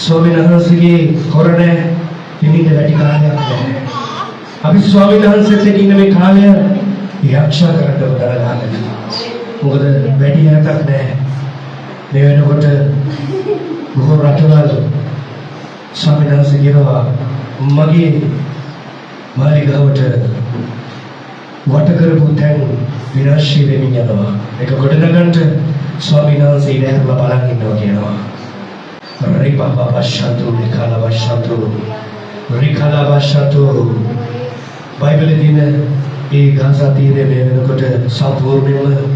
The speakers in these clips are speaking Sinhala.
ස්වාමීන් වහන්සේගේ හොරණ පිනින්න වැඩි කාලයක් නැහැ. අපි ස්වාමීන් වහන්සේත් එක්ක ඉන්න මේ කාලය යක්ෂා කරන්න උදරගන්න. මොකද වැඩි නැතක් නැහැ. මේ වෙනකොට බොහෝ රටවල් ස්වාමීන් වහන්සේ කියනවා මගේ මාලිගාවට වට කරපු තැන් විනාශ වෙමින් යනවා. ඒක ගොඩනගන්න ස්වාමීන් වහන්සේ ඉඳලා බලන් ඉන්නවා කියනවා. Ribaba Bashatu, Rikala Bashatu, Rikala Bashatu. Bible dina e Gaza tire මෙවෙනකොට සම්පූර්ණයෙන්ම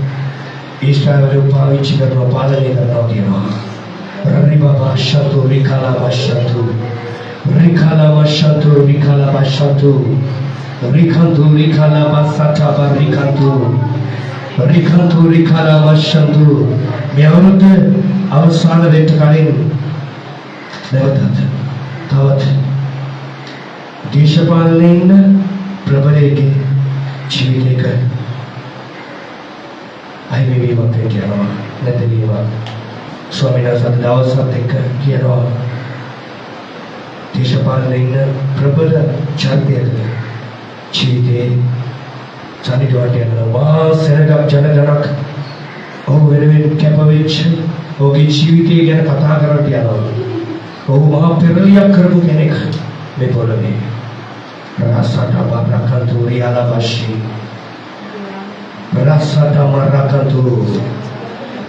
ඊශ්‍රායලය පාවිච්චි කරන පාලනය කරනවා කියනවා. Ribaba Bashatu, Rikala Bashatu, Rikala Bashatu, Rikala Bashatu, Rikantu, Rikala Basata, Rikantu, Rikantu, Rikala Bashatu. මෙවරුත් අවසාන වෙන්න කලින් නැවතත් තවත් දේශපාලනයෙන් ප්‍රබලයේ ජීවිතයක අයිමීමක් කියනවා නැතිවීම ස්වාමීන් වහන්සේ දවසත් එක්ක කියනවා දේශපාලනයෙන් ප්‍රබල ජාතියක ජීවිතේ සනිටුවට යනවා සෙනගක් ජනගණක් ඔහු වෙනුවෙන් කැපවෙච්ච ඔහුගේ ජීවිතය ගැන කතා කරන්න යනවා. ඔහු මහා පෙරලියක් කරපු කෙනෙක් මේ පොළවේ. රාසට බබරකන්තු රියාලවශි. රාසට මරකන්තු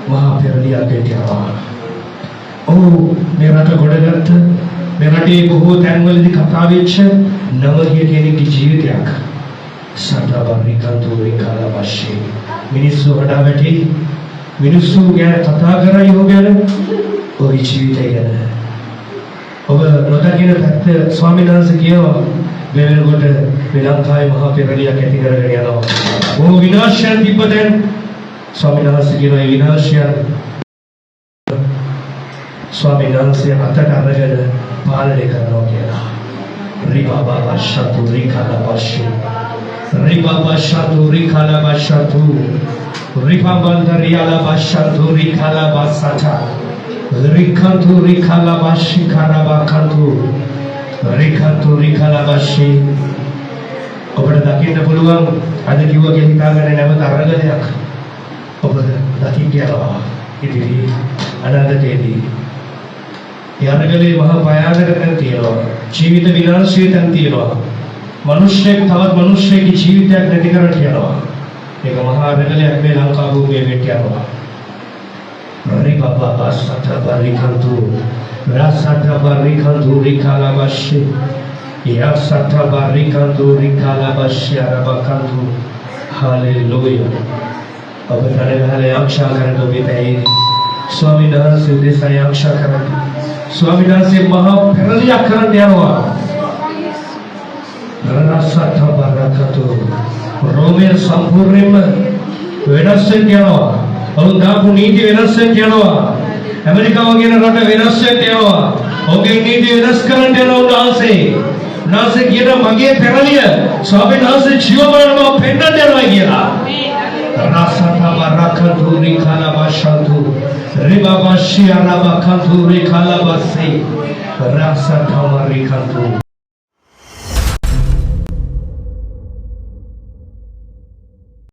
මහා පෙරලියක් කියනවා. ඔහු මේ රට ගොඩගත්ත මේ රටේ බොහෝ තැන්වලදී කතා වෙච්ච නවහිය කෙනෙක්ගේ ජීවිතයක්. සටබරිකන්තු රියාලවශි. මිනිස්සු වඩා වැටි මිනිස්සු ගැන කතා කරයි ඔහු ගැන ඔහුගේ ජීවිතය ගැන ඔබ නොදකින පැත්ත ස්වාමීන් වහන්සේ කියනවා මේ වෙනකොට මේ ලංකාවේ මහා පෙරලියක් ඇති කරගෙන යනවා. ඔහු විනාශයන් තිබ්බතෙන් ස්වාමීන් වහන්සේ කියනවා ඒ විනාශයන් ස්වාමීන් වහන්සේ අතට අරගෙන පාලනය කරනවා කියලා. රිබාබා වශතු රිකාලා වශි රිබාබා ශතු රිකාලා වශතු Ripambanda riala bashatu rikala basata rikantu rikala bashi karabakantu rikantu rikala bashi ඔබට දකින්න පුළුවන් අද කිව්වගේ හිතාගෙන නැවත අරගලයක් ඔබ දකින්න යනවා ඉතින් අනාගතයේදී යනගලේ මහා භයානක තැන් තියෙනවා ජීවිත විනාශයේ තැන් තියෙනවා මිනිස්සෙක් තවත් මිනිස්සෙක්ගේ ජීවිතයක් නැති කරට යනවා एक महानगरයක් මේ ලංකා භූමියේ වෙට යනවා. Ribaba Basata Barikantu, Rasata Barikantu Rikalabashi, Yasata Barikantu Rikalabashi Arabakantu. Hallelujah. अब तारे वाले आक्षा करने को भी तैयार स्वामी दास से देशा आक्षा करने स्वामी दास से महा फैलिया करने दिया हुआ Rasata Barakatu रोमेर संपूर्ण वेनस्य කියනවා ඔවුන් දාපු නීති වෙනස් කියනවා ඇමරිකා වගේ රට වෙනස් කියනවා ඔහුගේ නීති වෙනස් කරන්න යන උන්වහන්සේ කියන මගේ පෙරලිය ස්වාමීන් වහන්සේ ජීවමානව පෙන්නන්න යනවා කියලා රාසතව රකතු රිකාලා වශතු රිබාබශි අරබකතු රිකාලා වස්සි රාසතව රිකතු